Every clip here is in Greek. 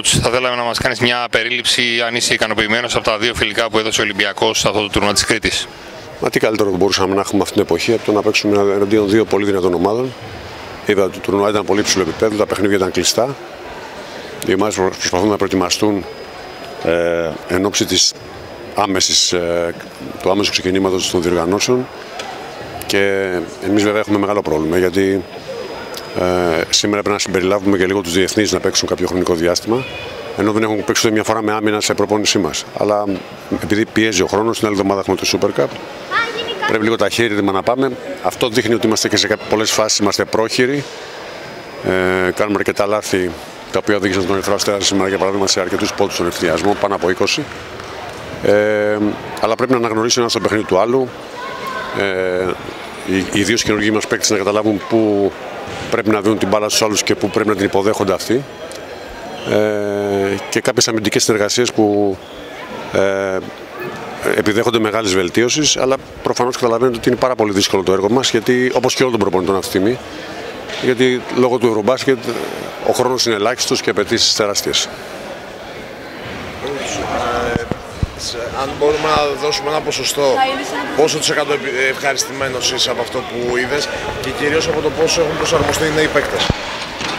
Coach, θα θέλαμε να μας κάνεις μια περίληψη αν είσαι ικανοποιημένος από τα δύο φιλικά που έδωσε ο Ολυμπιακός σε αυτό το τουρνουά της Κρήτης. Μα τι καλύτερο που μπορούσαμε να έχουμε αυτή την εποχή από το να παίξουμε εναντίον δύο πολύ δυνατών ομάδων. Είδα ότι το τουρνουά ήταν πολύ υψηλό επίπεδο, τα παιχνίδια ήταν κλειστά. Οι ομάδες προσπαθούν να προετοιμαστούν εν ώψη του άμεσου ξεκινήματος των διοργανώσεων. Και εμείς βέβαια έχουμε μεγάλο πρόβλημα γιατί σήμερα πρέπει να συμπεριλάβουμε και λίγο τους διεθνείς να παίξουν κάποιο χρονικό διάστημα. Ενώ δεν έχουν παίξει ούτε μια φορά με άμυνα σε προπόνησή μας. Αλλά επειδή πιέζει ο χρόνος, την άλλη εβδομάδα έχουμε το Super Cup. Πρέπει λίγο ταχύρυθμα να πάμε. Αυτό δείχνει ότι είμαστε και σε πολλές φάσεις είμαστε πρόχειροι. Κάνουμε αρκετά λάθη τα οποία οδήγησαν τον Ερυθρό Αστέρα σήμερα για παράδειγμα σε αρκετούς πόντους στον ευθυνιασμό, πάνω από 20. Αλλά πρέπει να αναγνωρίσει ένα στο παιχνίδι του άλλου. Οι δύο καινούργοι μας παίκτες να καταλάβουν πού πρέπει να δουν την μπάλα στους άλλους και πού πρέπει να την υποδέχονται αυτοί. Και κάποιες αμυντικές συνεργασίες που επιδέχονται μεγάλες βελτίωσεις, αλλά προφανώς καταλαβαίνετε ότι είναι πάρα πολύ δύσκολο το έργο μας, γιατί, όπως και όλων των προπονητών αυτή τη στιγμή, γιατί λόγω του Ευρωμπάσκετ ο χρόνος είναι ελάχιστος και απαιτήσεις τεράστιες. Αν μπορούμε να δώσουμε ένα ποσοστό, πόσο της εκατό ευχαριστημένος είσαι από αυτό που είδες και κυρίως από το πόσο έχουν προσαρμοστεί οι νέοι παίκτες.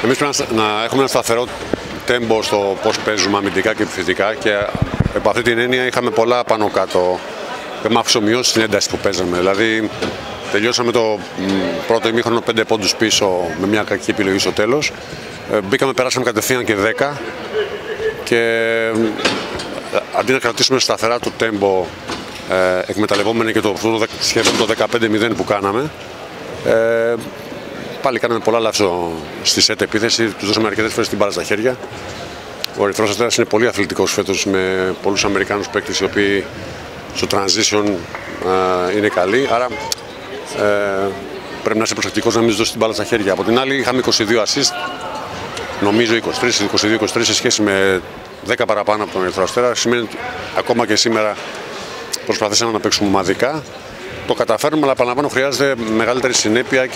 Εμείς πρέπει να έχουμε ένα σταθερό τέμπο στο πώς παίζουμε αμυντικά και επιθετικά και από αυτή την έννοια είχαμε πολλά πάνω κάτω. Έχουμε αυξομειώσει την ένταση που παίζαμε. Δηλαδή, τελειώσαμε το πρώτο ημίχρονο 5 πόντους πίσω με μια κακή επιλογή στο τέλος. Μπήκαμε, περάσαμε κατευθείαν και 10 και αντί να κρατήσουμε σταθερά το τέμπο εκμεταλλευόμενοι και σχεδόν το 15-0 που κάναμε, πάλι κάναμε πολλά λάθη στη σετ επίθεση, τους δώσαμε αρκετές φορές την μπάλα στα χέρια. Ο Ερυθρός Αστέρας είναι πολύ αθλητικός φέτος με πολλούς Αμερικάνους παίκτες οι οποίοι στο transition είναι καλοί, άρα πρέπει να είσαι προσεκτικός να μην τους δώσεις την μπάλα στα χέρια. Από την άλλη είχαμε 22 assist, νομίζω 22-23 σε σχέση με 10 παραπάνω από τον Ερυθρό Αστέρα. Σημαίνει ότι ακόμα και σήμερα προσπαθήσαμε να παίξουμε ομαδικά. Το καταφέρνουμε, αλλά επαναλαμβάνω χρειάζεται μεγαλύτερη συνέπεια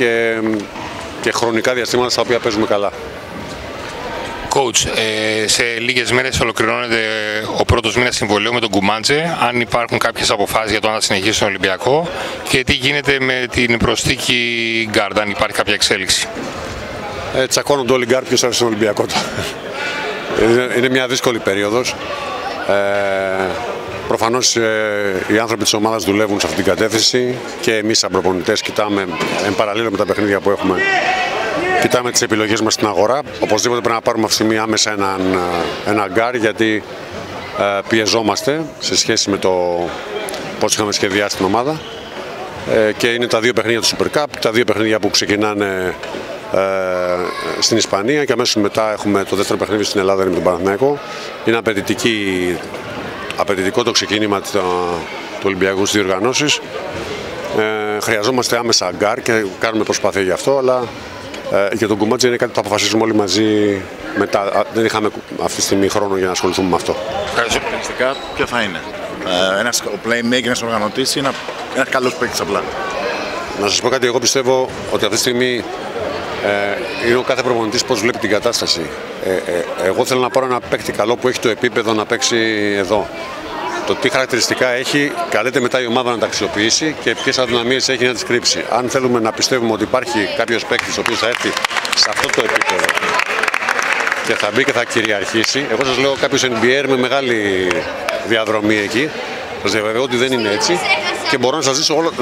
και χρονικά διαστήματα στα οποία παίζουμε καλά. Coach, σε λίγες μέρες ολοκληρώνεται ο πρώτος μήνας συμβολαίου με τον Κουμάντζε. Αν υπάρχουν κάποιες αποφάσεις για το αν θα συνεχίσει στον Ολυμπιακό και τι γίνεται με την προσθήκη γκάρντ, αν υπάρχει κάποια εξέλιξη. Τσακώνονται όλοι οι γκάρντ, ποιος έρθει στον Ολυμπιακό. Είναι μια δύσκολη περίοδος. Προφανώς οι άνθρωποι της ομάδας δουλεύουν σε αυτή την κατεύθυνση και εμείς σαν προπονητές κοιτάμε εν παραλλήλω με τα παιχνίδια που έχουμε. Κοιτάμε τις επιλογές μας στην αγορά. Οπωσδήποτε πρέπει να πάρουμε αυτή τη στιγμή άμεσα ένα γκάρ γιατί πιεζόμαστε σε σχέση με το πώς είχαμε σχεδιάσει την ομάδα. Και είναι τα δύο παιχνίδια του Super Cup, τα δύο παιχνίδια που ξεκινάνε στην Ισπανία και αμέσως μετά έχουμε το δεύτερο παιχνίδι στην Ελλάδα με τον Παναθηναϊκό. Είναι απαιτητικό το ξεκίνημα του Ολυμπιακού στις διοργανώσεις. Χρειαζόμαστε άμεσα γκάρ και κάνουμε προσπάθεια γι' αυτό, αλλά για τον Κουμάντζη είναι κάτι που θα αποφασίσουμε όλοι μαζί μετά. Δεν είχαμε αυτή τη στιγμή χρόνο για να ασχοληθούμε με αυτό. Χαρακτηριστικά ποια θα είναι? Ο playmaker, ένας οργανωτής ή ένας καλός παίκτης απλά? Να σας πω κάτι, εγώ πιστεύω ότι αυτή τη στιγμή είναι ο κάθε προπονητής πώς βλέπει την κατάσταση. Εγώ θέλω να πάρω ένα παίκτη καλό που έχει το επίπεδο να παίξει εδώ. Το τι χαρακτηριστικά έχει, καλείται μετά η ομάδα να τα αξιοποιήσει και ποιες αδυναμίες έχει να τις κρύψει. Αν θέλουμε να πιστεύουμε ότι υπάρχει κάποιος παίκτης ο οποίος θα έρθει σε αυτό το επίπεδο και θα μπει και θα κυριαρχήσει, εγώ σας λέω κάποιος NBA με μεγάλη διαδρομή εκεί. Σας διαβεβαιώ ότι δεν είναι έτσι και μπορώ να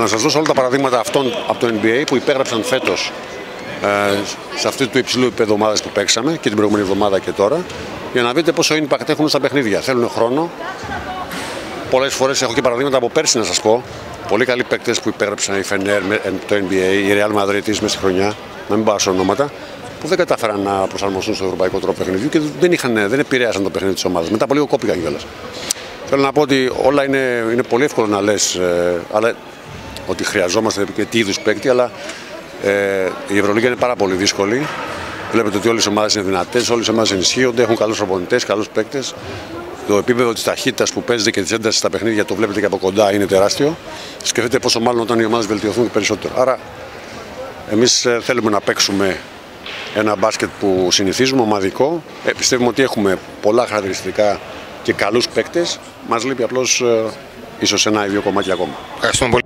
σας δώσω όλα τα παραδείγματα αυτών από το NBA που υπέγραψαν φέτος σε αυτή του υψηλού επίπεδου ομάδας που παίξαμε και την προηγούμενη εβδομάδα και τώρα, για να δείτε πόσο impact έχουν στα παιχνίδια. Θέλουν χρόνο. Πολλές φορές έχω και παραδείγματα από πέρσι να σας πω. Πολύ καλοί παίκτες που υπέγραψαν η Φενέρ, το NBA, η Real Madrid μέσα στη χρονιά, να μην πάω σε ονόματα, που δεν κατάφεραν να προσαρμοστούν στο ευρωπαϊκό τρόπο παιχνιδιού και δεν επηρέασαν το παιχνίδι της ομάδας. Μετά από λίγο κόπηκαν κιόλας. Θέλω να πω ότι όλα είναι πολύ εύκολο να λες, αλλά ότι χρειαζόμαστε και τι είδους παίκτη, αλλά η Ευρωλίγα είναι πάρα πολύ δύσκολη. Βλέπετε ότι όλες οι ομάδες είναι δυνατές, όλες οι ομάδες ενισχύονται, έχουν καλούς προπονητές, καλούς παίκτες. Το επίπεδο της ταχύτητας που παίζεται και της έντασης στα παιχνίδια το βλέπετε και από κοντά είναι τεράστιο. Σκεφτείτε πόσο μάλλον όταν οι ομάδες βελτιωθούν και περισσότερο. Άρα, εμείς θέλουμε να παίξουμε ένα μπάσκετ που συνηθίζουμε, ομαδικό. Πιστεύουμε ότι έχουμε πολλά χαρακτηριστικά και καλούς παίκτες. Μας λείπει απλώς ίσως ένα ή δύο κομμάτια ακόμα. Ευχαριστούμε πολύ.